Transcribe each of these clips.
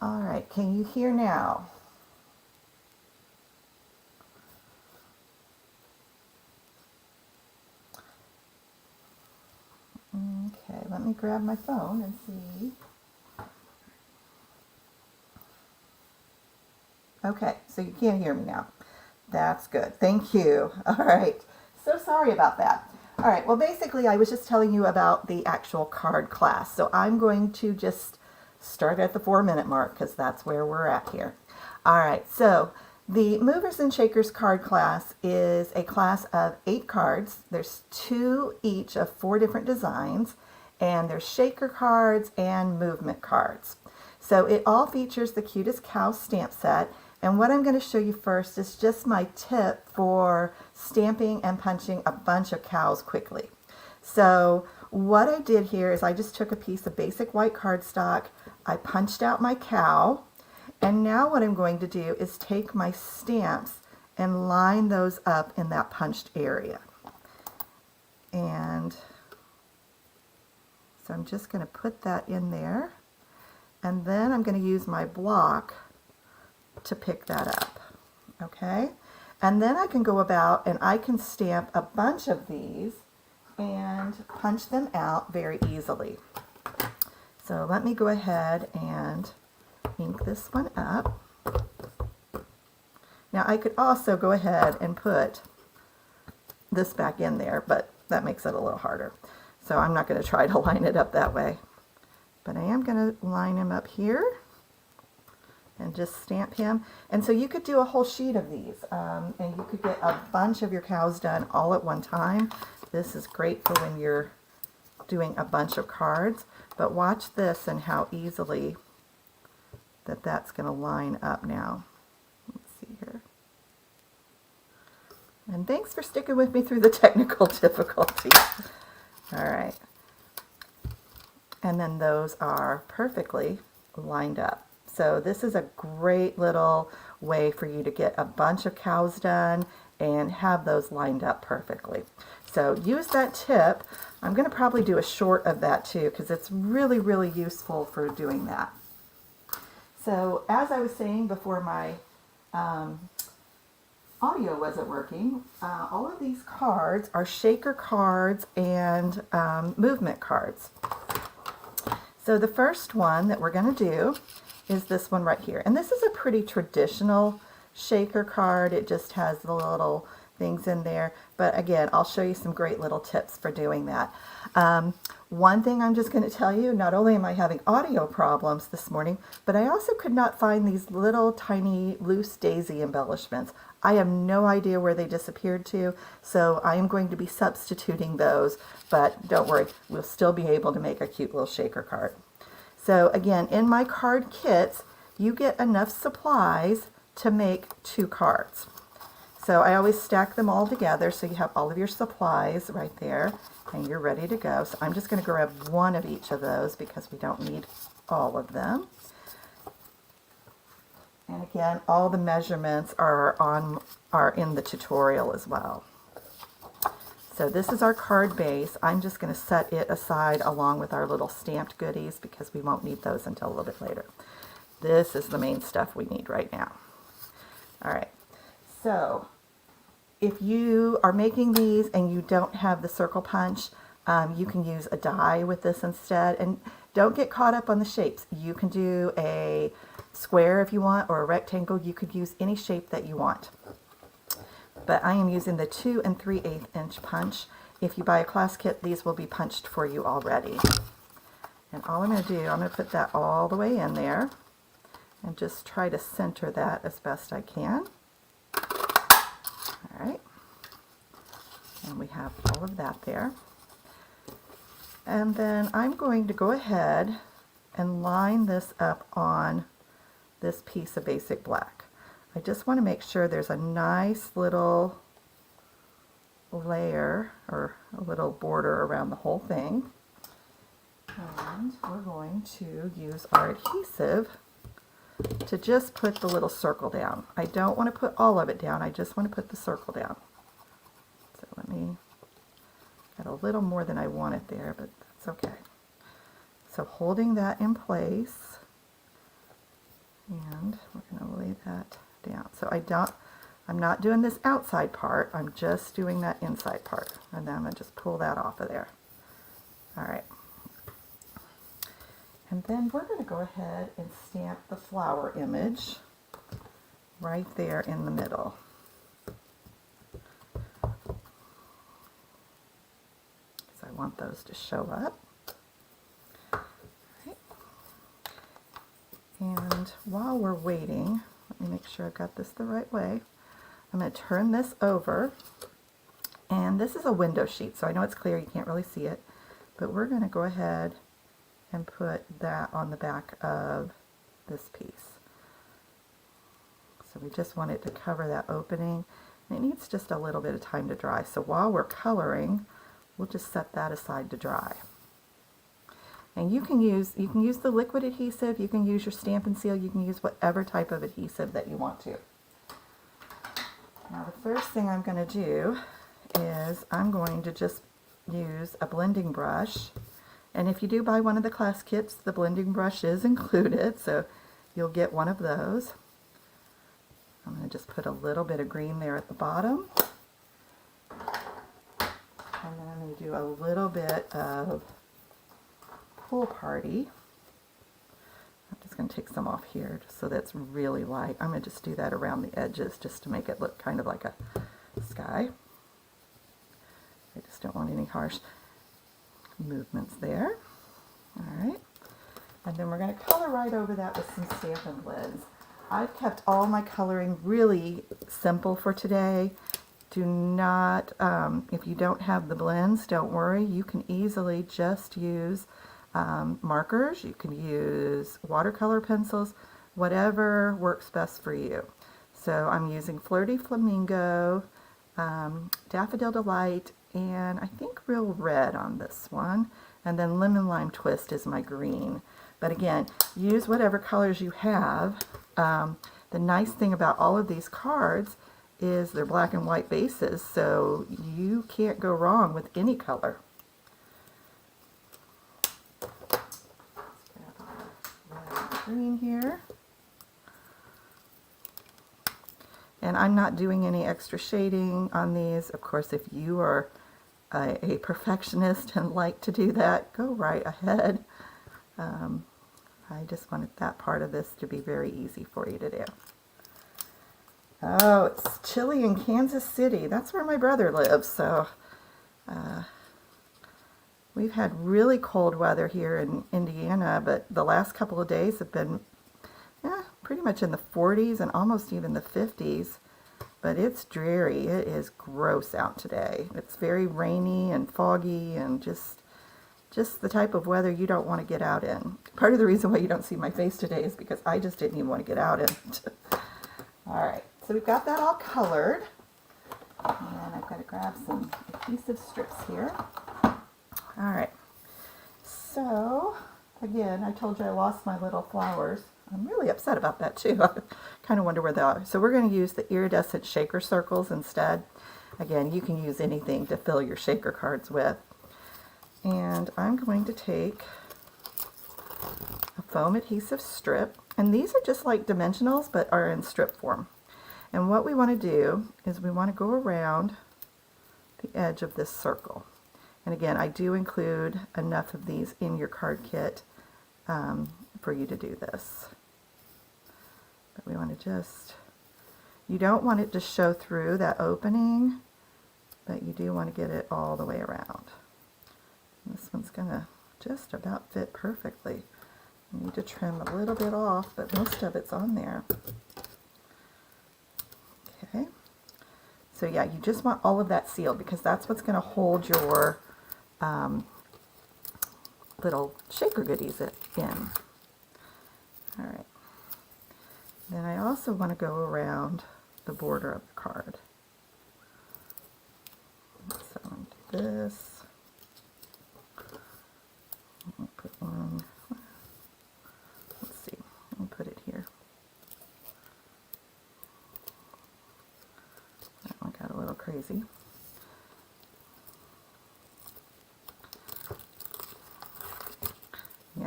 All right, can you hear now? Okay, let me grab my phone and see. Okay, so you can't hear me now. That's good. Thank you. All right. So sorry about that. All right. Well, basically, I was just telling you about the actual card class. So I'm going to just start at the 4-minute mark because that's where we're at here. All right. So the Movers and Shakers card class is a class of 8 cards. There's 2 each of 4 different designs, and there's shaker cards and movement cards. So it all features the Cutest Cows stamp set. And what I'm going to show you first is just my tip for stamping and punching a bunch of cows quickly. So what I did here is I just took a piece of basic white cardstock, I punched out my cow, and now what I'm going to do is take my stamps and line those up in that punched area. And so I'm just going to put that in there, and then I'm going to use my block to pick that up. Okay, and then I can go about and I can stamp a bunch of these and punch them out very easily. So let me go ahead and ink this one up. Now I could also go ahead and put this back in there, but that makes it a little harder. So I'm not going to try to line it up that way. But I am going to line him up here and just stamp him. And so you could do a whole sheet of these, and you could get a bunch of your cows done all at one time. This is great for when you're doing a bunch of cards. But watch this and how easily that's going to line up now. Let's see here. And thanks for sticking with me through the technical difficulties. All right. And then those are perfectly lined up. So this is a great little way for you to get a bunch of cows done and have those lined up perfectly. So use that tip. I'm going to probably do a short of that too because it's really, really useful for doing that. So as I was saying before my audio wasn't working, all of these cards are shaker cards and movement cards. So the first one that we're going to do is this one right here. And this is a pretty traditional shaker card. It just has the little things in there. But again, I'll show you some great little tips for doing that. One thing I'm just going to tell you, not only am I having audio problems this morning, but I also could not find these little tiny loose daisy embellishments. I have no idea where they disappeared to, so I am going to be substituting those, but don't worry, we'll still be able to make a cute little shaker card. So again, in my card kits, you get enough supplies to make 2 cards. So I always stack them all together so you have all of your supplies right there and you're ready to go. So I'm just going to grab one of each of those because we don't need all of them. And again, all the measurements are in the tutorial as well. So this is our card base. I'm just going to set it aside along with our little stamped goodies because we won't need those until a little bit later. This is the main stuff we need right now. All right, so if you are making these and you don't have the circle punch, you can use a die with this instead. And don't get caught up on the shapes. You can do a square if you want, or a rectangle. You could use any shape that you want. But I am using the 2 3/8 inch punch. If you buy a class kit, these will be punched for you already. And all I'm going to do, I'm going to put that all the way in there and just try to center that as best I can. All right. And we have all of that there. And then I'm going to go ahead and line this up on this piece of basic black. I just want to make sure there's a nice little layer or a little border around the whole thing. And we're going to use our adhesive to just put the little circle down. I don't want to put all of it down, I just want to put the circle down. So let me get a little more than I wanted there, but that's okay. So holding that in place, And we're going to lay that down. So I'm not doing this outside part, I'm just doing that inside part. And then I'm going to just pull that off of there. All right. And then we're going to go ahead and stamp the flower image right there in the middle. Because I want those to show up. Right. And while we're waiting, let me make sure I've got this the right way. I'm going to turn this over. And this is a window sheet, so I know it's clear, you can't really see it. But we're going to go ahead and put that on the back of this piece. So we just want it to cover that opening. And it needs just a little bit of time to dry. So while we're coloring, we'll just set that aside to dry. And you can use the liquid adhesive, you can use your Stamp and Seal, you can use whatever type of adhesive that you want to. Now the first thing I'm going to do is I'm going to just use a blending brush. And if you do buy one of the class kits, the blending brush is included, so you'll get one of those. I'm going to just put a little bit of green there at the bottom. And then I'm going to do a little bit of Pool Party. I'm just going to take some off here just so that's really light. I'm going to just do that around the edges just to make it look kind of like a sky. I just don't want any harsh movements there. Alright, and then we're going to color right over that with some Stampin' Blends. I've kept all my coloring really simple for today. Do not, if you don't have the blends, don't worry, you can easily just use markers, you can use watercolor pencils, whatever works best for you. So I'm using Flirty Flamingo, Daffodil Delight, and I think Real Red on this one, and then Lemon Lime Twist is my green. But again, use whatever colors you have. The nice thing about all of these cards is they're black and white bases, so you can't go wrong with any color. Let's grab our red and green here. And I'm not doing any extra shading on these. Of course, if you are a perfectionist and like to do that, go right ahead. I just wanted that part of this to be very easy for you to do. Oh, it's chilly in Kansas City. That's where my brother lives, so we've had really cold weather here in Indiana, but the last couple of days have been pretty much in the 40s and almost even the 50s. But it's dreary. It is gross out today. It's very rainy and foggy and just the type of weather you don't want to get out in. Part of the reason why you don't see my face today is because I just didn't even want to get out in. Alright, so we've got that all colored. And I've got to grab some adhesive strips here. Alright, so again, I told you I lost my little flowers. I'm really upset about that too. I kind of wonder where they are. So we're going to use the iridescent shaker circles instead. Again, you can use anything to fill your shaker cards with. And I'm going to take a foam adhesive strip. And these are just like dimensionals, but are in strip form. And what we want to do is we want to go around the edge of this circle. And again, I do include enough of these in your card kit for you to do this. But we want to just, you don't want it to show through that opening, but you do want to get it all the way around. And this one's going to just about fit perfectly. I need to trim a little bit off, but most of it's on there. Okay. So yeah, you just want all of that sealed because that's what's going to hold your little shaker goodies in. Alright. Then I also want to go around the border of the card. So I'm going to do this. I'll put one. Let's see. I'll put it here. That one got a little crazy.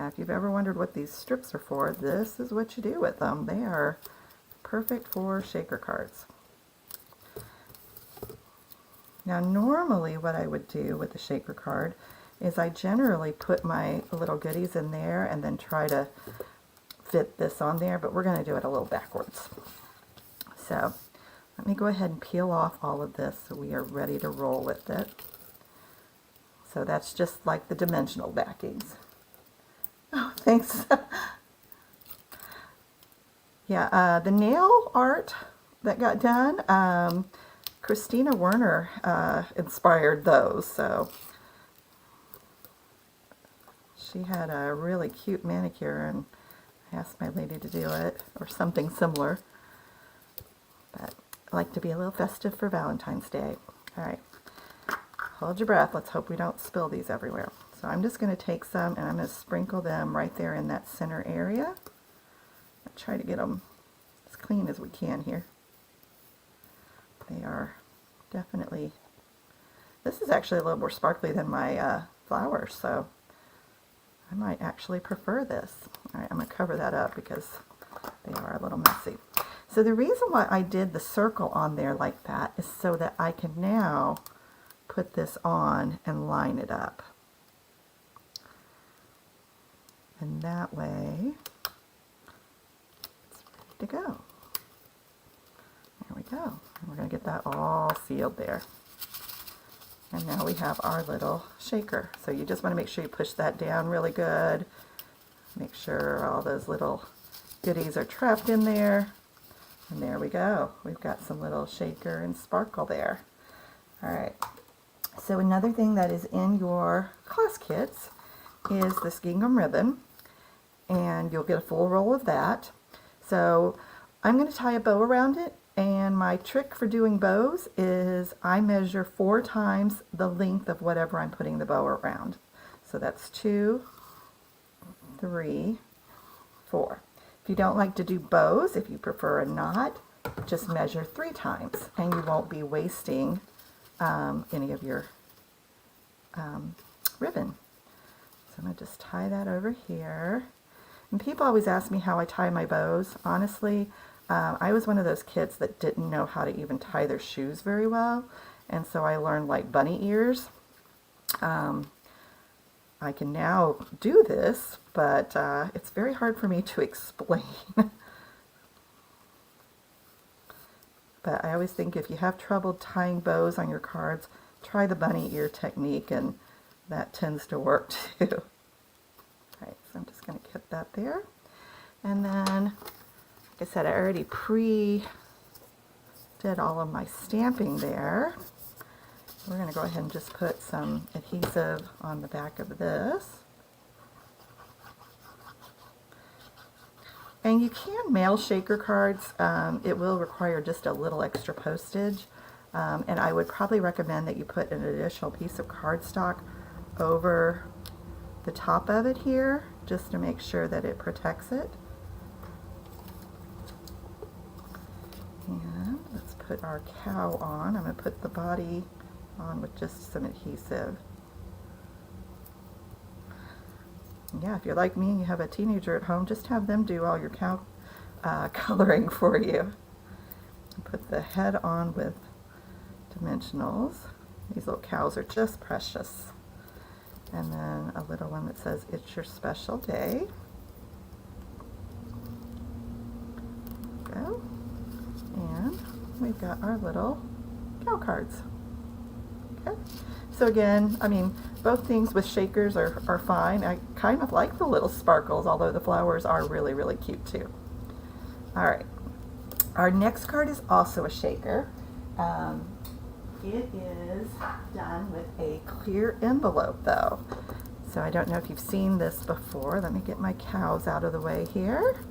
Yeah, if you've ever wondered what these strips are for, this is what you do with them. They are perfect for shaker cards. Now normally what I would do with the shaker card is I generally put my little goodies in there and then try to fit this on there, but we're going to do it a little backwards. So let me go ahead and peel off all of this so we are ready to roll with it. So that's just like the dimensional backings. Oh, thanks. Yeah, the nail art that got done, Christina Werner inspired those, so she had a really cute manicure and I asked my lady to do it, or something similar. But I like to be a little festive for Valentine's Day. Alright, hold your breath. Let's hope we don't spill these everywhere. So I'm just going to take some and I'm going to sprinkle them right there in that center area. I'll try to get them as clean as we can here. They are definitely, this is actually a little more sparkly than my flowers, so I might actually prefer this. Alright, I'm going to cover that up because they are a little messy. So the reason why I did the circle on there like that is so that I can now put this on and line it up. And that way, it's ready to go. There we go. And we're going to get that all sealed there. And now we have our little shaker. So you just want to make sure you push that down really good. Make sure all those little goodies are trapped in there. And there we go. We've got some little shaker and sparkle there. Alright. So another thing that is in your class kits is this gingham ribbon. And you'll get a full roll of that. So I'm going to tie a bow around it. And my trick for doing bows is I measure 4 times the length of whatever I'm putting the bow around. So that's 2, 3, 4. If you don't like to do bows, if you prefer a knot, just measure 3 times and you won't be wasting any of your ribbon. So I'm going to just tie that over here. And people always ask me how I tie my bows. Honestly, I was one of those kids that didn't know how to even tie their shoes very well, and so I learned like bunny ears. I can now do this, but it's very hard for me to explain. But I always think if you have trouble tying bows on your cards, try the bunny ear technique, and that tends to work too. Alright, so I'm just going to get that there. And then, like I said, I already did all of my stamping there. We're going to go ahead and just put some adhesive on the back of this. And you can mail shaker cards. It will require just a little extra postage. And I would probably recommend that you put an additional piece of cardstock over the top of it here, just to make sure that it protects it. And let's put our cow on. I'm going to put the body on with just some adhesive. Yeah, if you're like me and you have a teenager at home, just have them do all your cow coloring for you. Put the head on with dimensionals. These little cows are just precious. And then a little one that says, "It's your special day." Go. And we've got our little cow cards. Okay. So again, I mean, both things with shakers are fine. I kind of like the little sparkles, although the flowers are really, really cute too. Alright. Our next card is also a shaker. It is done with a clear envelope though. So I don't know if you've seen this before. Let me get my cows out of the way here.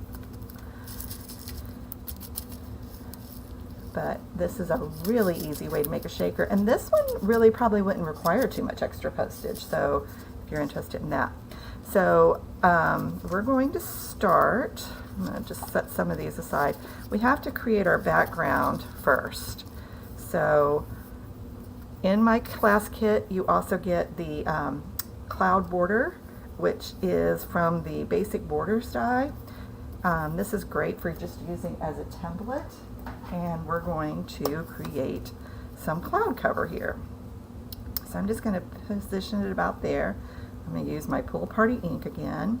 But this is a really easy way to make a shaker. And this one really probably wouldn't require too much extra postage. So if you're interested in that. So we're going to start. I'm going to just set some of these aside. We have to create our background first. So in my class kit, you also get the cloud border which is from the Basic Borders die. This is great for just using as a template, and we're going to create some cloud cover here. So I'm just going to position it about there. I'm going to use my Pool Party ink again,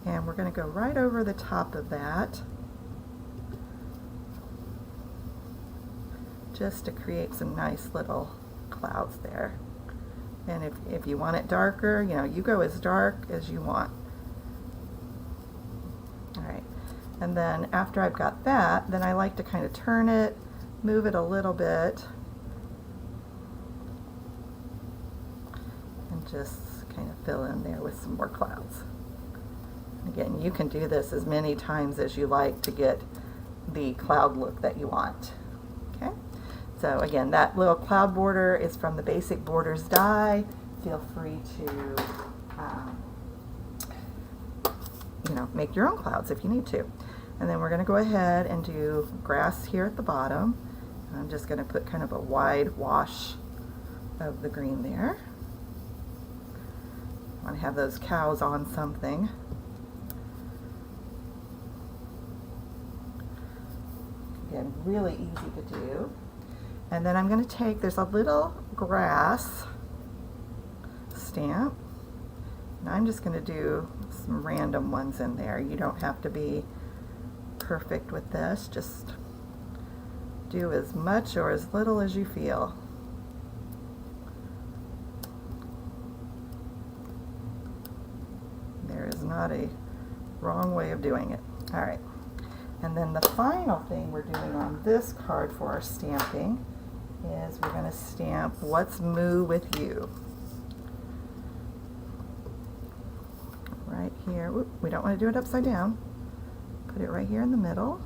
and we're going to go right over the top of that just to create some nice little clouds there. And if you want it darker, you know, you go as dark as you want. All right, and then after I've got that, then I like to kind of turn it, move it a little bit, and just kind of fill in there with some more clouds. Again, you can do this as many times as you like to get the cloud look that you want. Okay, so again, that little cloud border is from the Basic Borders die. Feel free to you know, make your own clouds if you need to. And then we're going to go ahead and do grass here at the bottom. I'm just going to put kind of a wide wash of the green there. I want to have those cows on something. Again, really easy to do. And then I'm going to take, there's a little grass stamp, and I'm just going to do some random ones in there. You don't have to be perfect with this, just do as much or as little as you feel. There is not a wrong way of doing it. All right, and then the final thing we're doing on this card for our stamping is we're going to stamp "What's Moo with You." Right here. Oop, we don't want to do it upside down. Put it right here in the middle.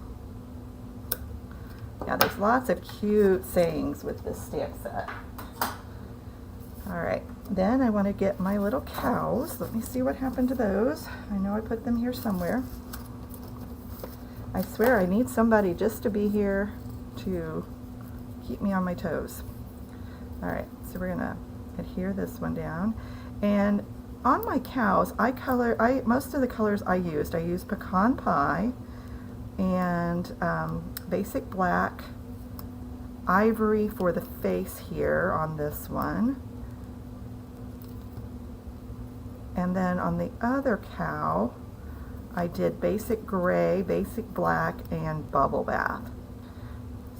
Yeah, there's lots of cute sayings with this stamp set. All right, then I want to get my little cows. Let me see what happened to those. I know I put them here somewhere. I swear I need somebody just to be here to keep me on my toes. All right, so we're gonna adhere this one down. And on my cows, most of the colors I used pecan pie and basic black, ivory for the face here on this one. And then on the other cow, I did basic gray, basic black, and bubble bath.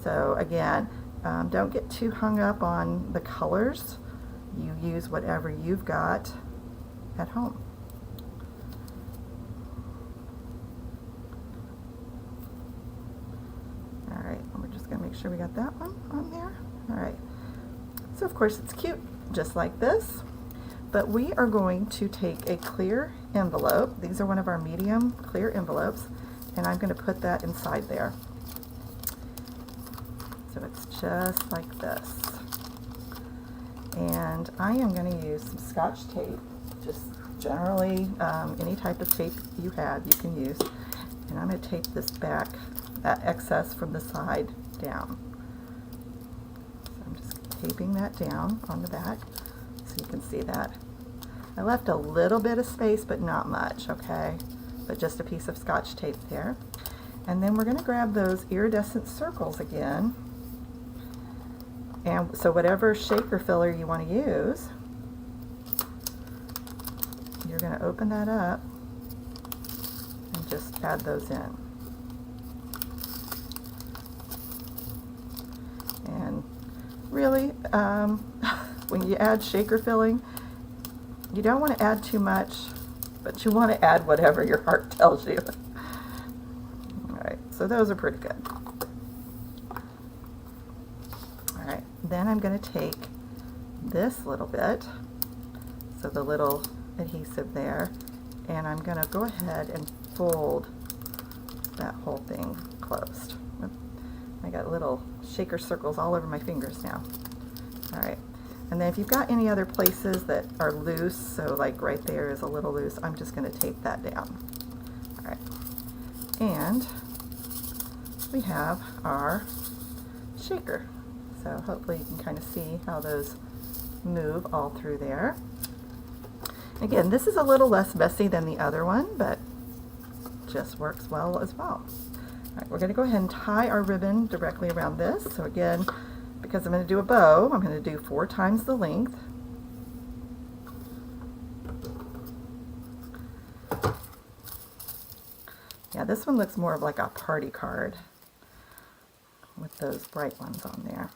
So again, don't get too hung up on the colors. You use whatever you've got at home. All right, we're just going to make sure we got that one on there. All right, so of course it's cute just like this, but we are going to take a clear envelope. These are one of our medium clear envelopes, and I'm going to put that inside there. So it's just like this. And I am going to use some Scotch tape, just generally any type of tape you have you can use. And I'm going to tape this back, that excess from the side down. So I'm just taping that down on the back so you can see that. I left a little bit of space, but not much, okay? But just a piece of Scotch tape there. And then we're going to grab those iridescent circles again. And so whatever shaker filler you want to use, you're going to open that up and just add those in. And really, when you add shaker filling, you don't want to add too much, but you want to add whatever your heart tells you. All right, so those are pretty good. All right, then I'm going to take this little bit, so the little adhesive there, and I'm going to go ahead and fold that whole thing closed. I got little shaker circles all over my fingers now. All right, and then if you've got any other places that are loose, so like right there is a little loose, I'm just going to tape that down. All right, and we have our shaker. So hopefully you can kind of see how those move all through there. Again, this is a little less messy than the other one, but just works well as well. All right, we're going to go ahead and tie our ribbon directly around this. So again, because I'm going to do a bow, I'm going to do 4 times the length. Yeah, this one looks more of like a party card with those bright ones on there.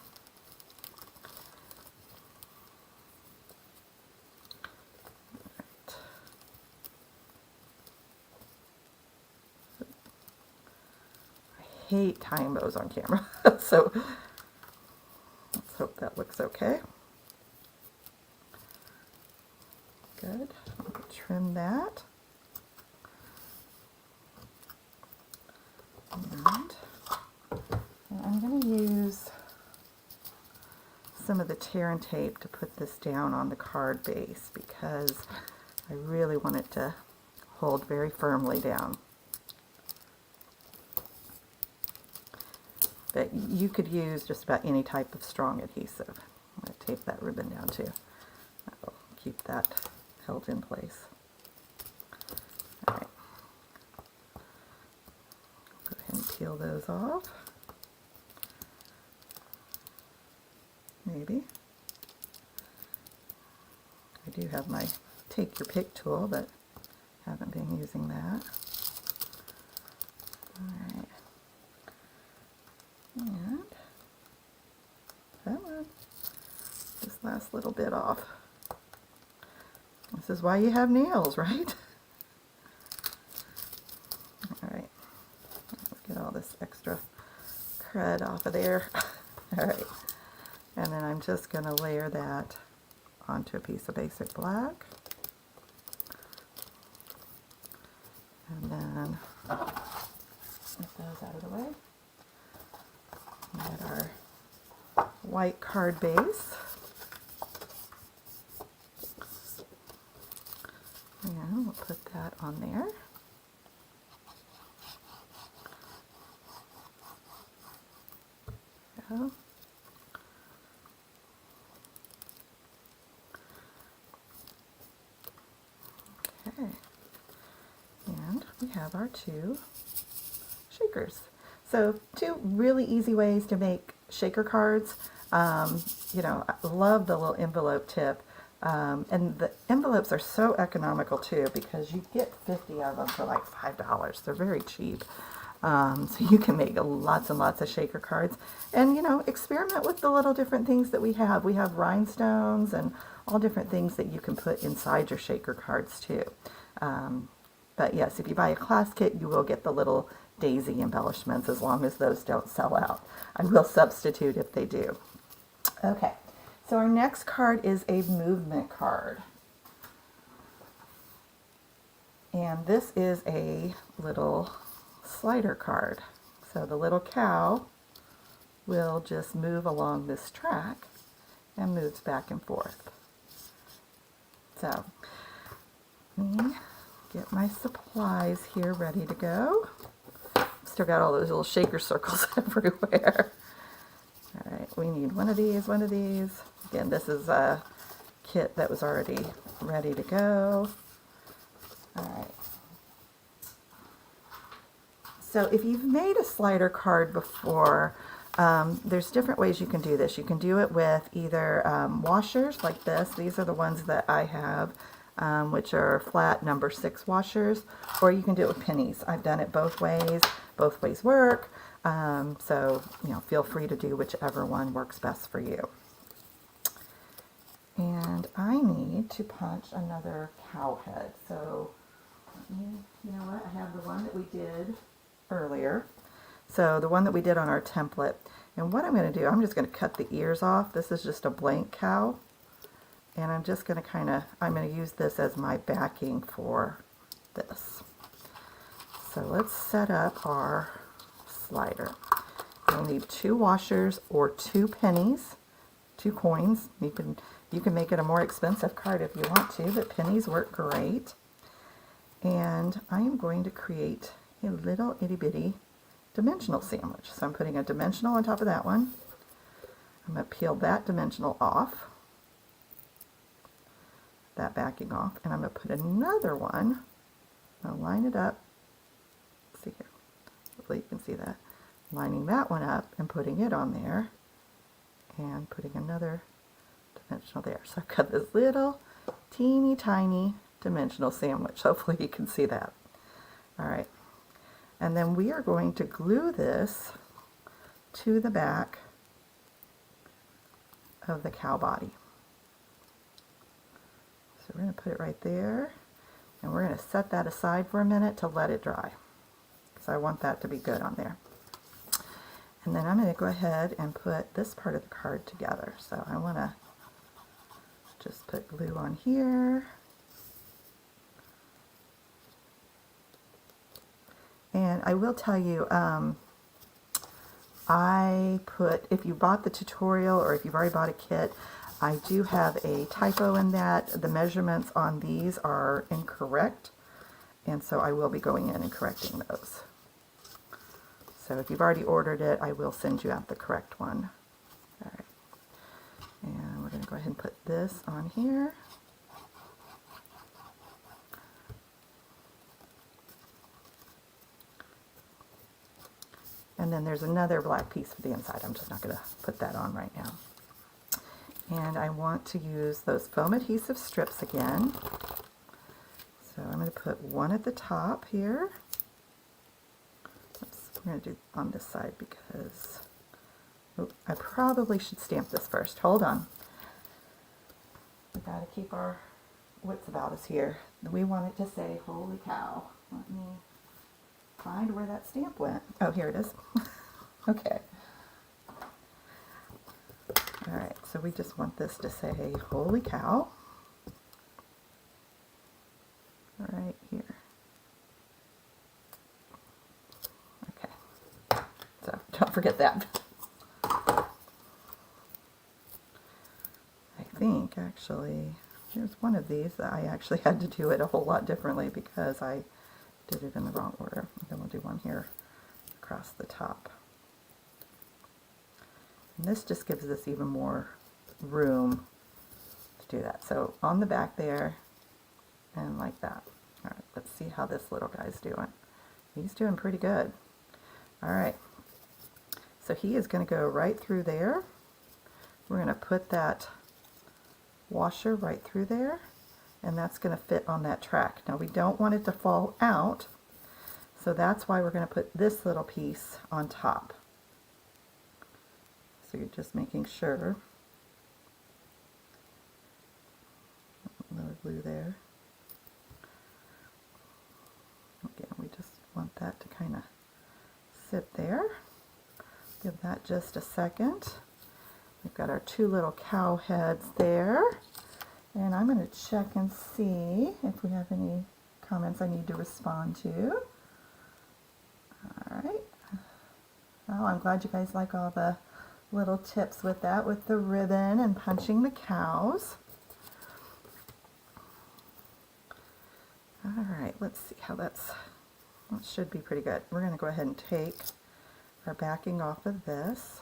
Hate tying bows on camera, so let's hope that looks okay. Good. Trim that. And I'm going to use some of the tear and tape to put this down on the card base because I really want it to hold very firmly down. But you could use just about any type of strong adhesive. I'm going to tape that ribbon down too. That'll keep that held in place. All right. Go ahead and peel those off. Maybe. I do have my take your pick tool, but haven't been using that. All right. And come on, this last little bit off. This is why you have nails, right? All right, let's get all this extra crud off of there. All right, and then I'm just going to layer that onto a piece of basic black. And then get those out of the way. Get our white card base. And we'll put that on there. Go. Okay. And we have our 2 shakers. So 2 really easy ways to make shaker cards. You know, I love the little envelope tip. And the envelopes are so economical too because you get 50 of them for like $5. They're very cheap. So you can make lots and lots of shaker cards. And, you know, experiment with the little different things that we have. We have rhinestones and all different things that you can put inside your shaker cards too. But yes, if you buy a class kit, you will get the little daisy embellishments as long as those don't sell out. I will substitute if they do. Okay, so our next card is a movement card. And this is a little slider card. So the little cow will just move along this track and moves back and forth. So let me get my supplies here ready to go. Still got all those little shaker circles everywhere. All right, we need one of these, one of these. Again, this is a kit that was already ready to go. All right. So if you've made a slider card before, there's different ways you can do this. You can do it with either washers like this. These are the ones that I have, which are flat number 6 washers, or you can do it with pennies. I've done it both ways. Both ways work. So, you know, feel free to do whichever one works best for you. And I need to punch another cow head. So, you know what? I have the one that we did earlier. So the one that we did on our template. And what I'm going to do, I'm just going to cut the ears off. This is just a blank cow. And I'm just going to I'm going to use this as my backing for this. So let's set up our slider. You'll need 2 washers or 2 pennies, 2 coins. You can make it a more expensive card if you want to, but pennies work great. And I am going to create a little itty bitty dimensional sandwich. So I'm putting a dimensional on top of that one. I'm going to peel that dimensional off. that backing off, and I'm going to put another one. I'll line it up. Let's see here. Hopefully you can see that. Lining that one up and putting it on there, and putting another dimensional there. So I've got this little teeny tiny dimensional sandwich. Hopefully you can see that. All right. And then we are going to glue this to the back of the cow body. So we're going to put it right there, and we're going to set that aside for a minute to let it dry, because I want that to be good on there. And then I'm going to go ahead and put this part of the card together. So I want to just put glue on here. And I will tell you, if you bought the tutorial or if you've already bought a kit, I do have a typo in that. The measurements on these are incorrect, and so I will be going in and correcting those. So if you've already ordered it, I will send you out the correct one. All right. And we're going to go ahead and put this on here. And then there's another black piece for the inside. I'm just not going to put that on right now. And I want to use those foam adhesive strips again. So I'm going to put one at the top here. Oops, I'm going to do on this side because I probably should stamp this first. Hold on. We've got to keep our wits about us here. We want it to say, holy cow. Let me find where that stamp went. Oh, here it is. Okay. All right, so we just want this to say, holy cow. Right here. Okay, so don't forget that. I think, actually, there's one of these that I actually had to do it a whole lot differently because I did it in the wrong order. And then we'll do one here across the top. And this just gives us even more room to do that. So on the back there, and like that. All right, let's see how this little guy's doing. He's doing pretty good. All right, so he is going to go right through there. We're going to put that washer right through there, and that's going to fit on that track. Now we don't want it to fall out, so that's why we're going to put this little piece on top. So you're just making sure. Another glue there. Again, we just want that to kind of sit there. Give that just a second. We've got our two little cow heads there. And I'm going to check and see if we have any comments I need to respond to. All right. Oh, I'm glad you guys like all the little tips with that, with the ribbon and punching the cows. All right, let's see how that should be pretty good. We're going to go ahead and take our backing off of this.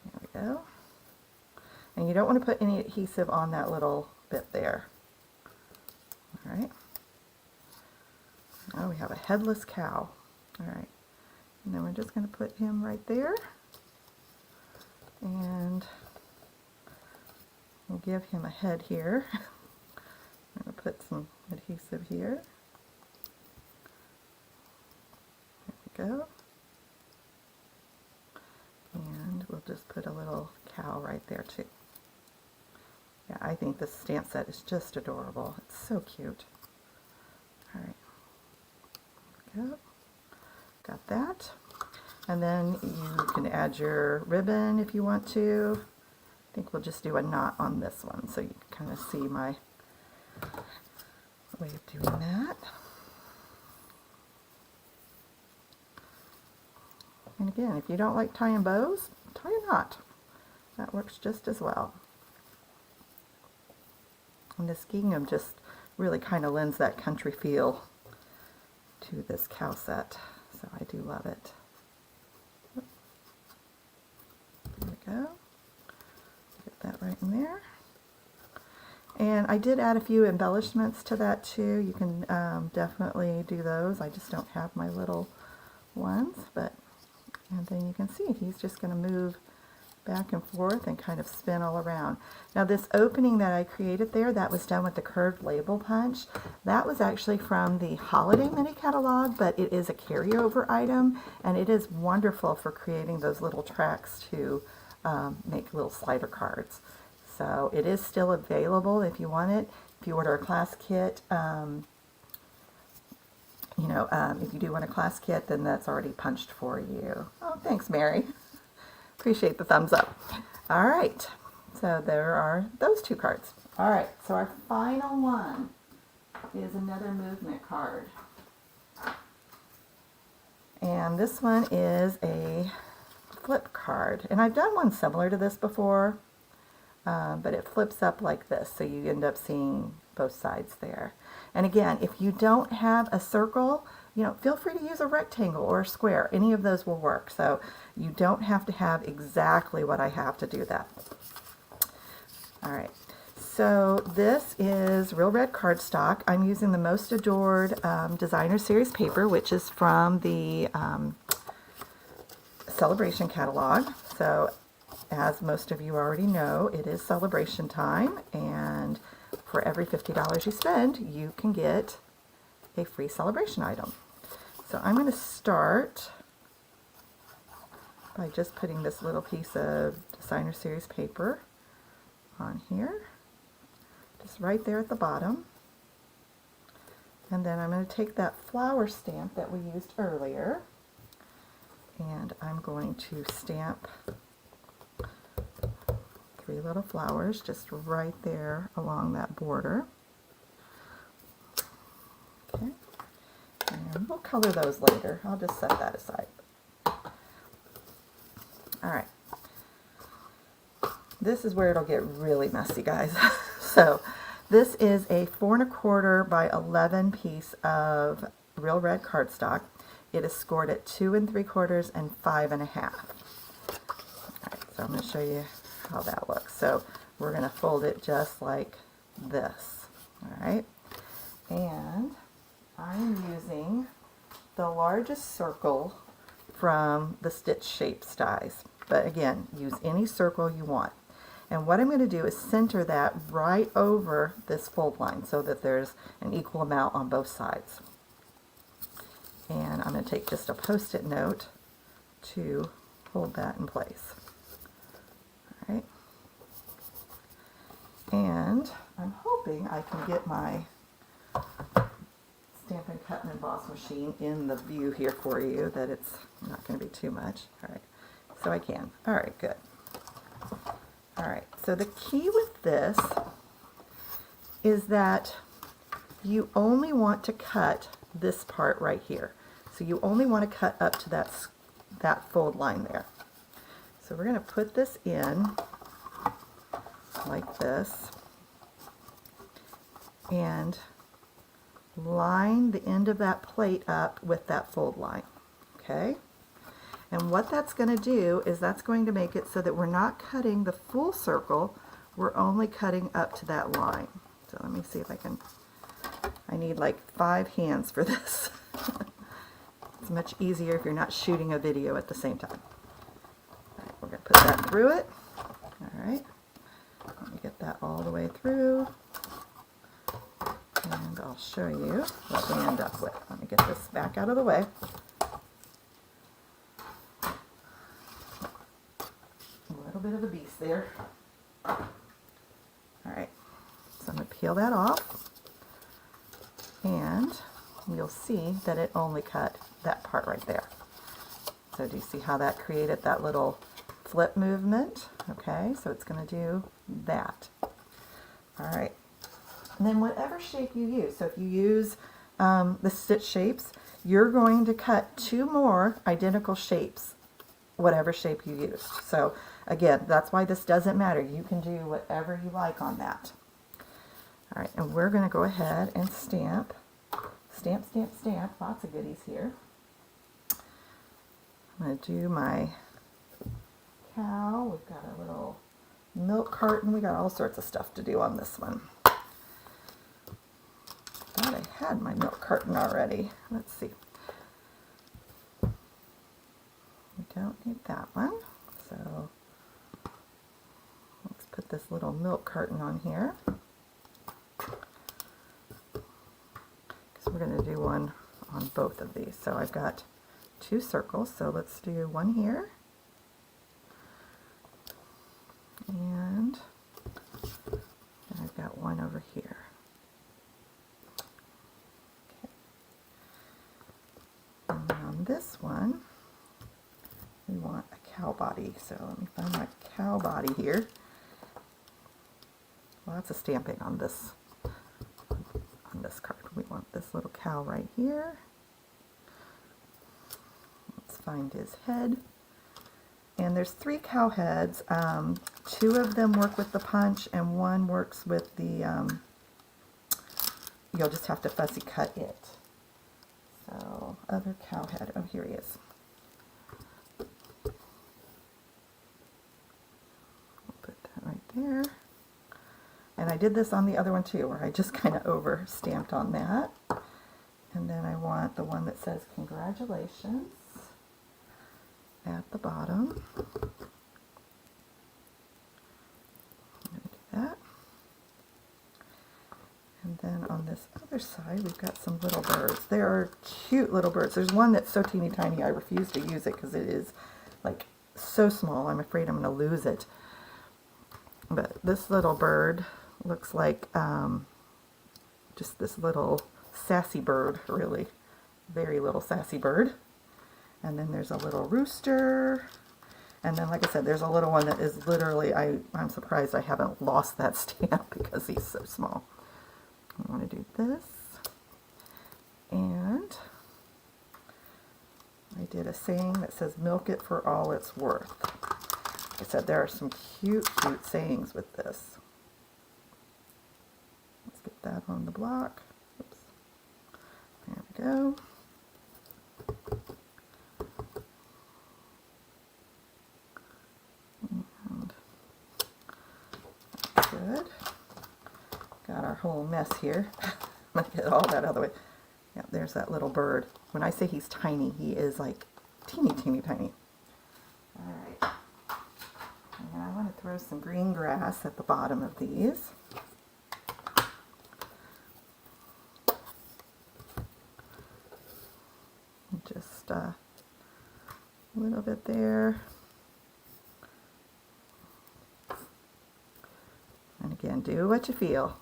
There we go. And you don't want to put any adhesive on that little bit there. All right. Now we have a headless cow. All right, and then we're just going to put him right there, and we'll give him a head here. I'm going to put some adhesive here. There we go. And we'll just put a little cow right there too. Yeah, I think this stamp set is just adorable. It's so cute. All right, there we go. Got that. And then you can add your ribbon if you want to. I think we'll just do a knot on this one so you can kind of see my way of doing that. And again, if you don't like tying bows, tie a knot. That works just as well. And this gingham just really kind of lends that country feel to this cow set. So I do love it. There we go. right in there. And I did add a few embellishments to that too. You can definitely do those. I just don't have my little ones, and then you can see he's just going to move back and forth and kind of spin all around. Now this opening that I created there, that was done with the curved label punch. That was actually from the Holiday Mini Catalog, but it is a carryover item, and it is wonderful for creating those little tracks to make little slider cards. So it is still available if you want it. If you order a class kit, if you do want a class kit, then that's already punched for you. Oh, thanks, Mary. Appreciate the thumbs up. All right, so there are those two cards. All right, so our final one is another movement card. And this one is a flip card. And I've done one similar to this before, but it flips up like this, so you end up seeing both sides there. And again, if you don't have a circle, feel free to use a rectangle or a square. Any of those will work. So you don't have to have exactly what I have to do that. All right. So this is Real Red cardstock. I'm using the Most Adored Designer Series paper, which is from the Celebration catalog. So as most of you already know, it is celebration time, and for every $50 you spend, you can get a free celebration item. So I'm going to start by just putting this little piece of Designer Series paper on here, just right there at the bottom. And then I'm going to take that flower stamp that we used earlier, and I'm going to stamp 3 little flowers just right there along that border. Okay, and we'll color those later. I'll just set that aside. All right, this is where it'll get really messy, guys. So this is a 4 1/4 by 11 piece of Real Red cardstock. It is scored at 2 3/4 and 5 1/2. All right, so I'm going to show you how that looks. So we're going to fold it just like this. All right, and I'm using the largest circle from the Stitch Shapes dies, but again, use any circle you want. And what I'm going to do is center that right over this fold line so that there's an equal amount on both sides. And I'm going to take just a Post-it note to hold that in place. All right. And I'm hoping I can get my Stampin' Cut and Emboss machine in the view here for you, that it's not going to be too much. All right, so I can. All right, good. All right, so the key with this is that you only want to cut this part right here. So you only want to cut up to that fold line there. So we're going to put this in like this and line the end of that plate up with that fold line, okay? And what that's going to do is that's going to make it so that we're not cutting the full circle, we're only cutting up to that line. So let me see if I need like 5 hands for this. It's much easier if you're not shooting a video at the same time. All right, we're going to put that through it. All right, let me get that all the way through. And I'll show you what we end up with. Let me get this back out of the way. A little bit of a beast there. All right, so I'm going to peel that off, and you'll see that it only cut that part right there. So do you see how that created that little flip movement? Okay, so it's going to do that. All right. And then whatever shape you use, so if you use the Stitch Shapes, you're going to cut 2 more identical shapes, whatever shape you used. So again, that's why this doesn't matter. You can do whatever you like on that. All right, and we're going to go ahead and stamp, stamp, stamp, stamp. Lots of goodies here. I'm going to do my cow. We've got a little milk carton. We got all sorts of stuff to do on this one. Thought I had my milk carton already. Let's see. We don't need that one. So let's put this little milk carton on here. Because we're going to do one on both of these. So I've got 2 circles. So let's do one here. And I've got one over here. Okay. And on this one, we want a cow body. So let me find my cow body here. Lots of stamping on this card. We want this little cow right here. Let's find his head. And there's 3 cow heads. 2 of them work with the punch, and 1 works with the, you'll just have to fussy cut it. So, other cow head. Oh, here he is. We'll put that right there. And I did this on the other one too, where I just kind of over stamped on that. And then I want the one that says congratulations at the bottom. I'm going to do that. And then on this other side, we've got some little birds. They are cute little birds. There's one that's so teeny tiny, I refuse to use it because it is like so small. I'm afraid I'm going to lose it. But this little bird looks like just this little sassy bird, really. Very little sassy bird. And then there's a little rooster. And then, like I said, there's a little one that is literally, I'm surprised I haven't lost that stamp because he's so small. I want to do this. And I did a saying that says, milk it for all it's worth. Like I said, there are some cute, cute sayings with this. Let's get that on the block. Oops. There we go. And that's good. Got our whole mess here. I'm going to get all that out of the way. Yeah, there's that little bird. When I say he's tiny, he is like teeny, teeny, tiny. All right. And I want to throw some green grass at the bottom of these. Just a little bit there. And again, do what you feel.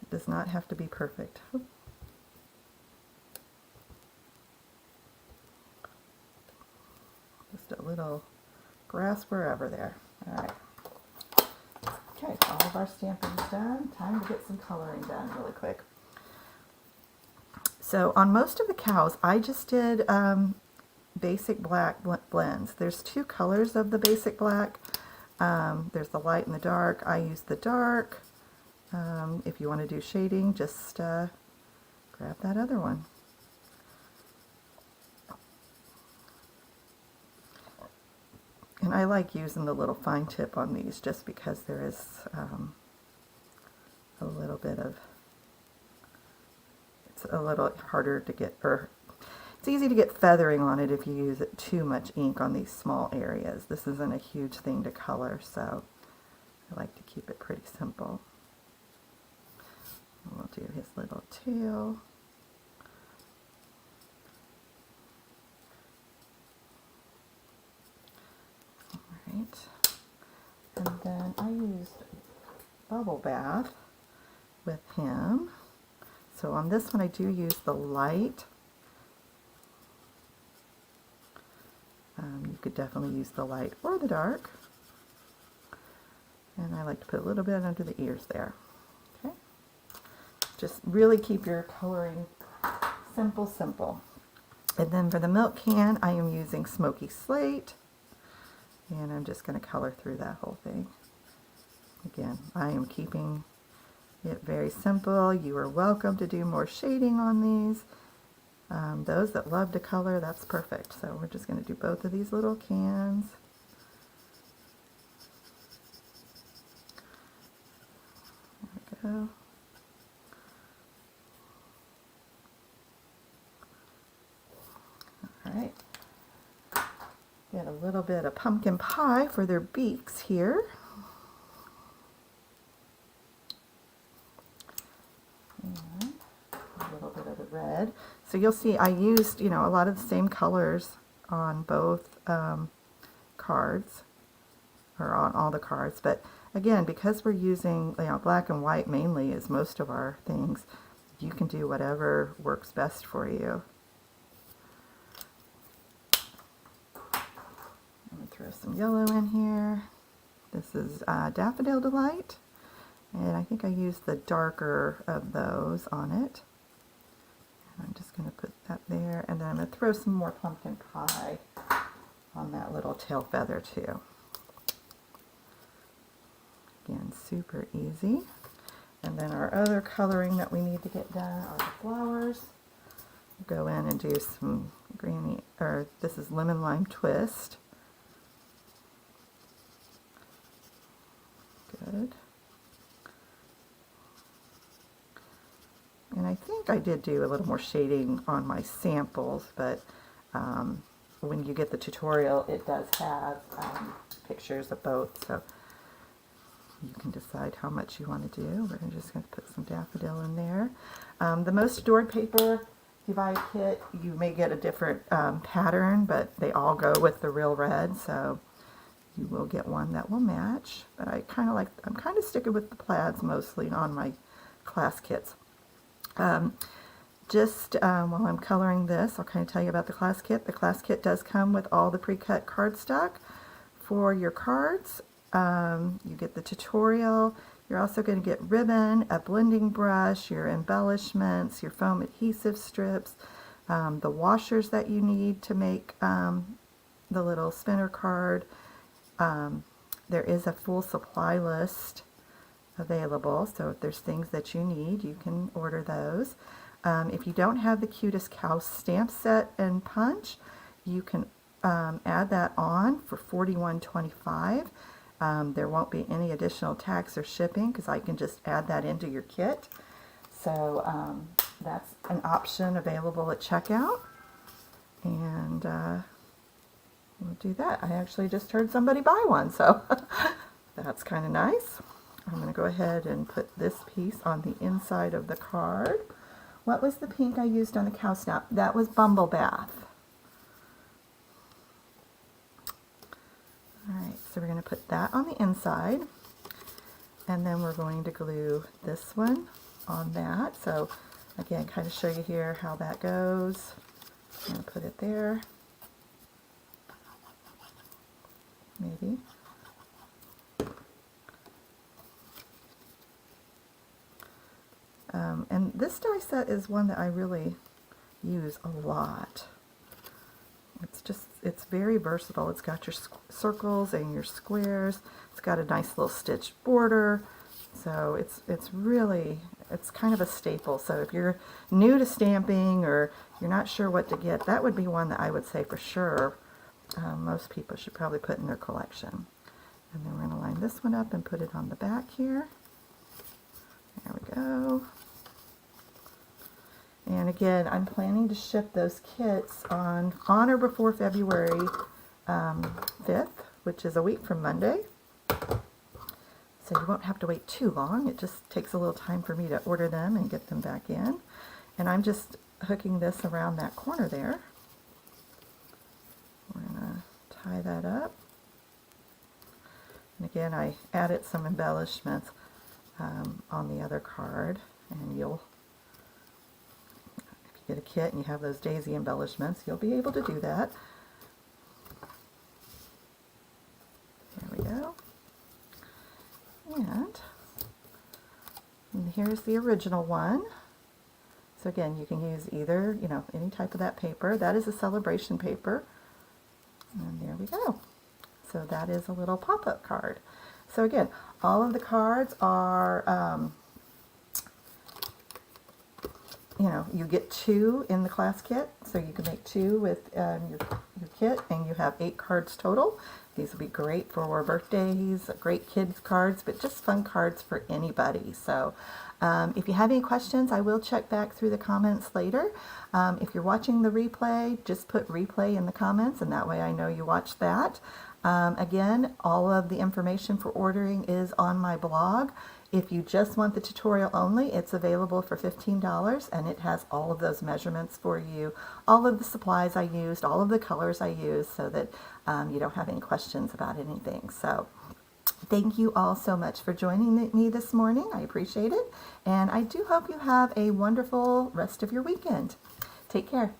It does not have to be perfect. Just a little grass wherever there. All right. Okay, all of our stamping's done. Time to get some coloring done really quick. So on most of the cows, I just did basic black blends. There's 2 colors of the basic black. There's the light and the dark. I use the dark. If you want to do shading, just grab that other one. And I like using the little fine tip on these just because there is a little bit of, it's a little harder to get, or it's easy to get feathering on it if you use it too much ink on these small areas. This isn't a huge thing to color, so I like to keep it pretty simple. We'll do his little tail. Alright. And then I used Bubble Bath with him. So on this one I do use the light. You could definitely use the light or the dark. And I like to put a little bit under the ears there. Okay. Just really keep your coloring simple, simple. And then for the milk can, I am using Smoky Slate. And I'm just going to color through that whole thing. Again, I am keeping it very simple. You are welcome to do more shading on these. Those that love to color, that's perfect. So we're just going to do both of these little cans. go. All right. Get a little bit of pumpkin pie for their beaks here. And a little bit of the red. So you'll see I used, a lot of the same colors on both cards, or on all the cards. But again, because we're using, black and white mainly as most of our things, you can do whatever works best for you. Throw some yellow in here. This is Daffodil Delight, and I think I used the darker of those on it. And I'm just going to put that there, and then I'm going to throw some more pumpkin pie on that little tail feather too. Again, super easy. And then our other coloring that we need to get done are the flowers. Go in and do some this is Lemon Lime Twist. Good. And I think I did do a little more shading on my samples, but when you get the tutorial, it does have pictures of both, so you can decide how much you want to do. We're just going to put some daffodil in there. The Most Adored paper, if you buy a kit, you may get a different pattern, but they all go with the real red, so you will get one that will match. But I'm kind of sticking with the plaids mostly on my class kits. While I'm coloring this, I'll kind of tell you about the class kit. The class kit does come with all the pre-cut cardstock for your cards. You get the tutorial. You're also going to get ribbon, a blending brush, your embellishments, your foam adhesive strips, the washers that you need to make the little spinner card. There is a full supply list available, so if there's things that you need, you can order those. If you don't have the Cutest Cows stamp set and punch, you can add that on for $41.25. There won't be any additional tax or shipping because I can just add that into your kit. So that's an option available at checkout, and we'll do that. I actually just heard somebody buy one, so that's kind of nice. I'm going to go ahead and put this piece on the inside of the card. What was the pink I used on the cow snap? That was Bumble Bath. Alright, so we're going to put that on the inside, and then we're going to glue this one on that. So again, kind of show you here how that goes. I'm going to put it there. Maybe. And this die set is one that I really use a lot. It's very versatile. It's got your circles and your squares. It's got a nice little stitched border. So it's kind of a staple. So if you're new to stamping or you're not sure what to get, that would be one that I would say for sure most people should probably put in their collection. And then we're going to line this one up and put it on the back here. There we go. And again, I'm planning to ship those kits on or before February 5th, which is a week from Monday. So you won't have to wait too long. It just takes a little time for me to order them and get them back in. And I'm just hooking this around that corner there. We're going to tie that up. And again, I added some embellishments on the other card, and if you get a kit and you have those daisy embellishments, you'll be able to do that. There we go. And here's the original one. So again, you can use either, any type of that paper. That is a celebration paper. And there we go. So that is a little pop-up card. So again, all of the cards are, you get 2 in the class kit. So you can make 2 with your kit, and you have 8 cards total. These will be great for birthdays, great kids cards, but just fun cards for anybody. So if you have any questions, I will check back through the comments later. If you're watching the replay, just put replay in the comments, and that way I know you watched that. Again, all of the information for ordering is on my blog. If you just want the tutorial only, it's available for $15, and it has all of those measurements for you, all of the supplies I used, all of the colors I used, so that you don't have any questions about anything. So thank you all so much for joining me this morning. I appreciate it, and I do hope you have a wonderful rest of your weekend. Take care.